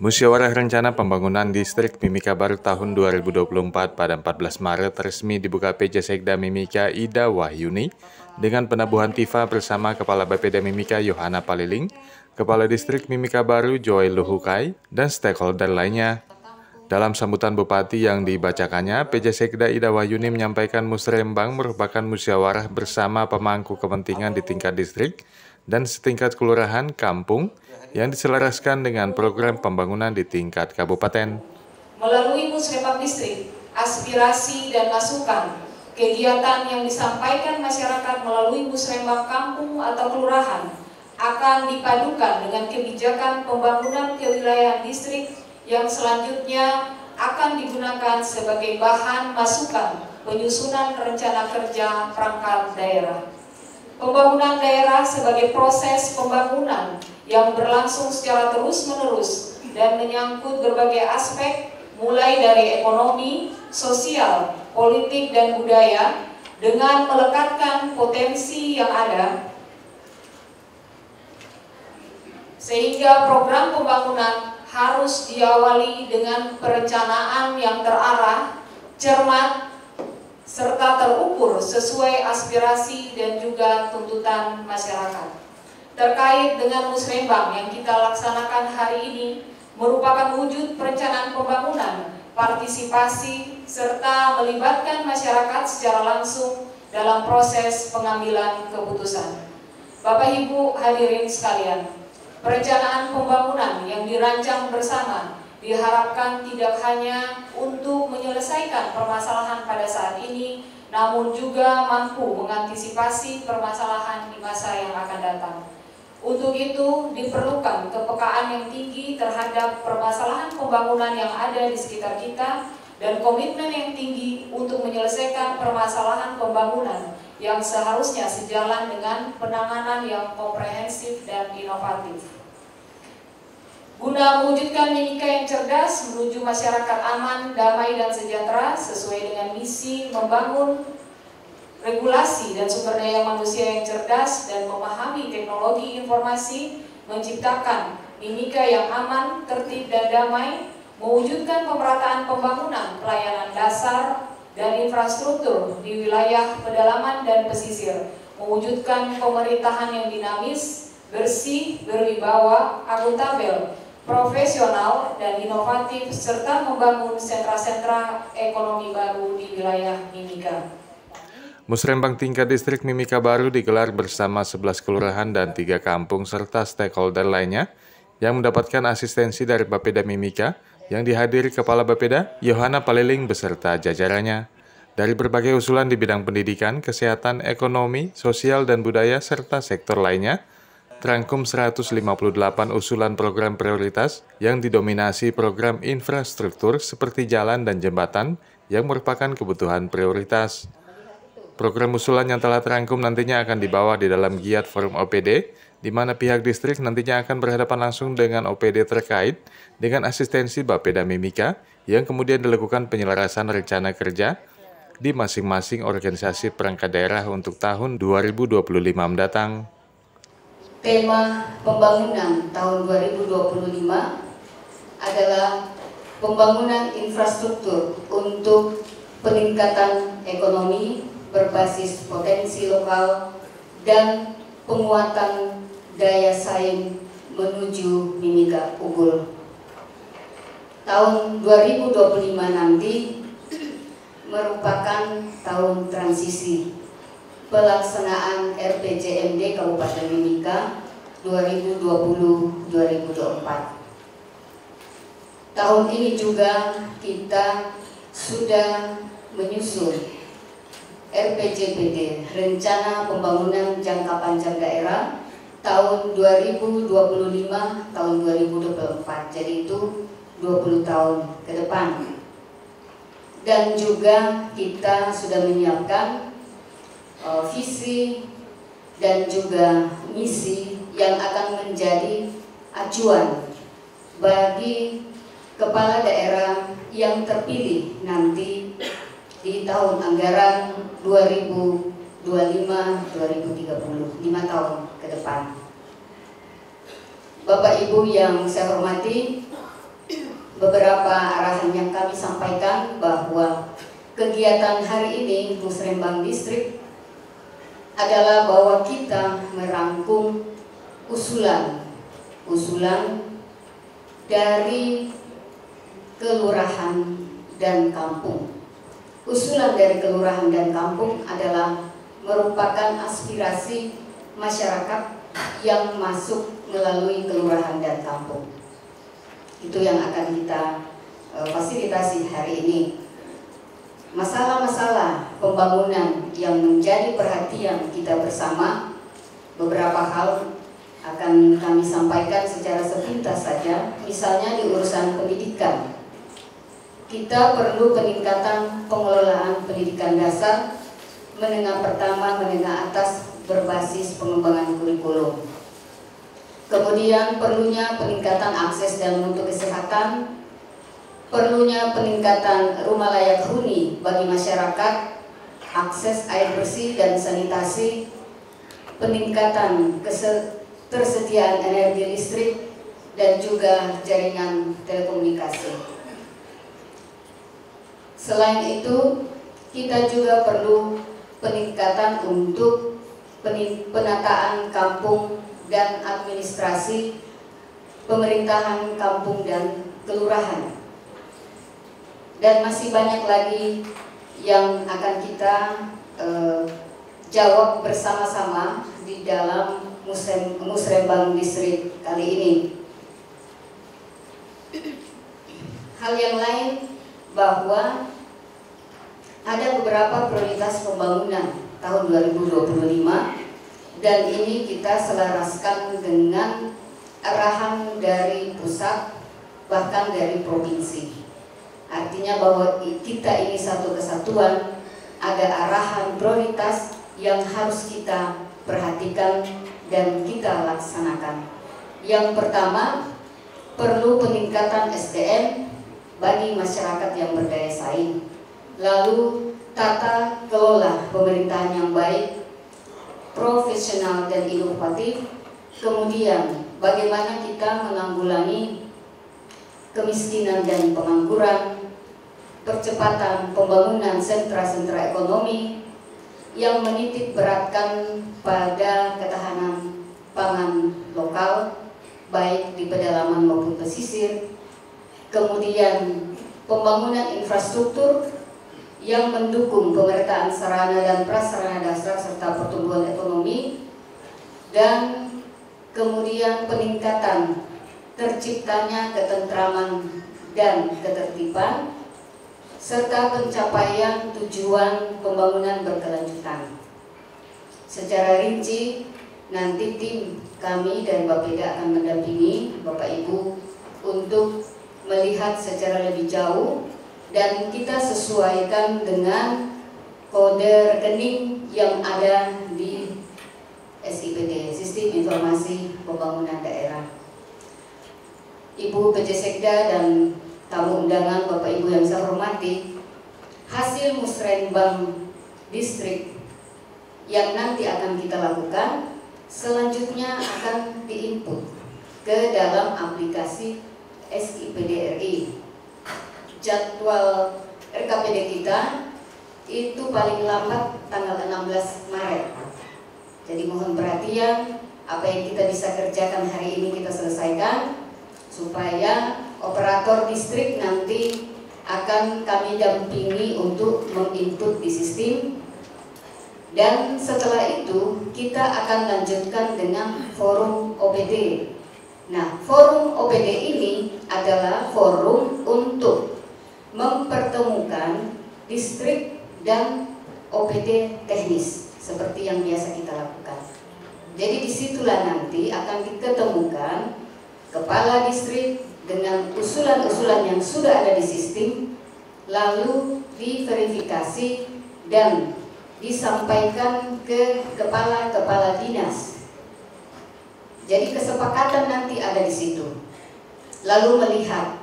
Musyawarah Rencana Pembangunan Distrik Mimika Baru tahun 2024 pada 14 Maret resmi dibuka PJ Sekda Mimika Ida Wahyuni dengan penabuhan tifa bersama Kepala Bapeda Mimika Yohana Paliling, Kepala Distrik Mimika Baru Joy Luhukai, dan stakeholder lainnya. Dalam sambutan Bupati yang dibacakannya, PJ Sekda Ida Wahyuni menyampaikan musrembang merupakan musyawarah bersama pemangku kepentingan di tingkat distrik dan setingkat kelurahan kampung yang diselaraskan dengan program pembangunan di tingkat kabupaten. Melalui musrembang distrik, aspirasi dan masukan, kegiatan yang disampaikan masyarakat melalui musrembang kampung atau kelurahan akan dipadukan dengan kebijakan pembangunan kewilayahan distrik yang selanjutnya akan digunakan sebagai bahan masukan penyusunan rencana kerja perangkat daerah. Pembangunan daerah sebagai proses pembangunan yang berlangsung secara terus-menerus dan menyangkut berbagai aspek mulai dari ekonomi, sosial, politik, dan budaya dengan melekatkan potensi yang ada sehingga program pembangunan harus diawali dengan perencanaan yang terarah, cermat, serta terukur sesuai aspirasi dan juga tuntutan masyarakat. Terkait dengan musrembang yang kita laksanakan hari ini merupakan wujud perencanaan pembangunan, partisipasi, serta melibatkan masyarakat secara langsung dalam proses pengambilan keputusan. Bapak Ibu hadirin sekalian, perencanaan pembangunan yang dirancang bersama diharapkan tidak hanya untuk menyelesaikan permasalahan pada saat ini, namun juga mampu mengantisipasi permasalahan di masa yang akan datang. Untuk itu diperlukan kepekaan yang tinggi terhadap permasalahan pembangunan yang ada di sekitar kita dan komitmen yang tinggi untuk menyelesaikan permasalahan pembangunan yang seharusnya sejalan dengan penanganan yang komprehensif dan inovatif. Guna mewujudkan Mimika yang cerdas menuju masyarakat aman, damai, dan sejahtera sesuai dengan misi membangun regulasi dan sumber daya manusia yang cerdas dan memahami teknologi informasi, menciptakan Mimika yang aman, tertib, dan damai, mewujudkan pemerataan pembangunan pelayanan dasar dan infrastruktur di wilayah pedalaman dan pesisir, mewujudkan pemerintahan yang dinamis, bersih, berwibawa, akuntabel, profesional, dan inovatif, serta membangun sentra-sentra ekonomi baru di wilayah Mimika. Musrembang tingkat distrik Mimika Baru digelar bersama 11 kelurahan dan 3 kampung serta stakeholder lainnya yang mendapatkan asistensi dari Bapeda Mimika yang dihadiri Kepala Bapeda Yohana Paliling beserta jajarannya. Dari berbagai usulan di bidang pendidikan, kesehatan, ekonomi, sosial, dan budaya, serta sektor lainnya, terangkum 158 usulan program prioritas yang didominasi program infrastruktur seperti jalan dan jembatan yang merupakan kebutuhan prioritas. Program usulan yang telah terangkum nantinya akan dibawa di dalam giat forum OPD, di mana pihak distrik nantinya akan berhadapan langsung dengan OPD terkait dengan asistensi Bapeda Mimika yang kemudian dilakukan penyelarasan rencana kerja di masing-masing organisasi perangkat daerah untuk tahun 2025 mendatang. Tema pembangunan tahun 2025 adalah pembangunan infrastruktur untuk peningkatan ekonomi berbasis potensi lokal dan penguatan daya saing menuju Mimika Unggul. Tahun 2025 nanti merupakan tahun transisi pelaksanaan RPJMD Kabupaten Mimika 2020-2024. Tahun ini juga kita sudah menyusun RPJPD, Rencana Pembangunan Jangka Panjang Daerah tahun 2025 tahun 2024. Jadi itu 20 tahun ke depan. Dan juga kita sudah menyiapkan visi dan juga misi yang akan menjadi acuan bagi kepala daerah yang terpilih nanti di tahun anggaran 2025-2030, 5 tahun ke depan. Bapak Ibu yang saya hormati, beberapa arahan yang kami sampaikan bahwa kegiatan hari ini Musrembang Distrik adalah bahwa kita merangkum usulan dari kelurahan dan kampung. Usulan dari kelurahan dan kampung adalah merupakan aspirasi masyarakat yang masuk melalui kelurahan dan kampung. Itu yang akan kita fasilitasi hari ini. Masalah-masalah pembangunan yang menjadi perhatian kita bersama, beberapa hal akan kami sampaikan secara sepintas saja. Misalnya di urusan pendidikan, kita perlu peningkatan pengelolaan pendidikan dasar, menengah pertama, menengah atas berbasis pengembangan kurikulum. Kemudian perlunya peningkatan akses dan mutu kesehatan, perlunya peningkatan rumah layak huni bagi masyarakat, akses air bersih dan sanitasi, peningkatan ketersediaan energi listrik, dan juga jaringan telekomunikasi. Selain itu, kita juga perlu peningkatan untuk penataan kampung dan administrasi pemerintahan kampung dan kelurahan. Dan masih banyak lagi yang akan kita jawab bersama-sama di dalam Musrembang Distrik kali ini. Hal yang lain bahwa ada beberapa prioritas pembangunan tahun 2025 dan ini kita selaraskan dengan arahan dari pusat bahkan dari provinsi. Artinya bahwa kita ini satu kesatuan, ada arahan prioritas yang harus kita perhatikan dan kita laksanakan. Yang pertama, perlu peningkatan SDM bagi masyarakat yang berdaya saing. Lalu tata kelola pemerintahan yang baik, profesional dan inovatif. Kemudian bagaimana kita menanggulangi kemiskinan dan pengangguran, percepatan pembangunan sentra-sentra ekonomi yang menitik beratkan pada ketahanan pangan lokal baik di pedalaman maupun pesisir. Kemudian pembangunan infrastruktur yang mendukung pemerataan sarana dan prasarana dasar serta pertumbuhan ekonomi, dan kemudian peningkatan terciptanya ketentraman dan ketertiban serta pencapaian tujuan pembangunan berkelanjutan. Secara rinci nanti tim kami dari Bapeda akan mendampingi Bapak Ibu untuk melihat secara lebih jauh dan kita sesuaikan dengan kode rekening yang ada di SIPD, Sistem Informasi Pembangunan Daerah. Ibu PJ Sekda dan tamu undangan Bapak Ibu yang saya hormati, hasil Musrembang Distrik yang nanti akan kita lakukan selanjutnya akan diinput ke dalam aplikasi SIPD RI. Jadwal RKPD kita itu paling lambat tanggal 16 Maret. Jadi mohon perhatian, apa yang kita bisa kerjakan hari ini kita selesaikan supaya operator distrik nanti akan kami dampingi untuk menginput di sistem. Dan setelah itu kita akan lanjutkan dengan forum OPD. Nah, forum OPD ini adalah forum untuk mempertemukan distrik dan OPD teknis seperti yang biasa kita lakukan. Jadi disitulah nanti akan diketemukan kepala distrik dengan usulan-usulan yang sudah ada di sistem, lalu diverifikasi dan disampaikan ke kepala-kepala dinas. Jadi kesepakatan nanti ada di situ. Lalu melihat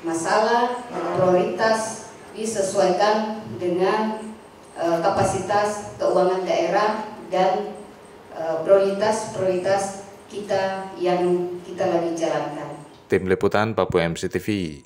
masalah prioritas disesuaikan dengan kapasitas keuangan daerah dan prioritas-prioritas kita yang kita lagi jalankan. Tim Liputan Papua MCTV.